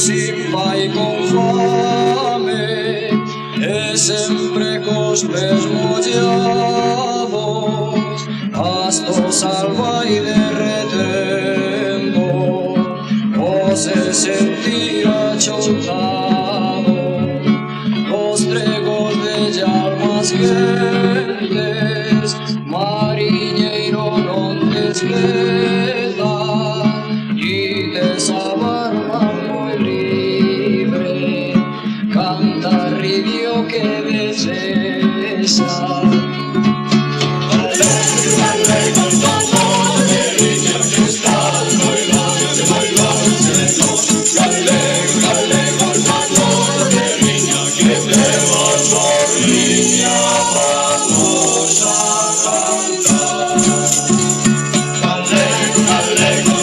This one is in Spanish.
sin pa y con fame, e sempre cos pés mollados, pasto salva y derretendo, o se sentía chontado, os tregos de almas quentes, mariñeiro non desqueda, y esa barba muy libre, canta ridio que desea. Gallego,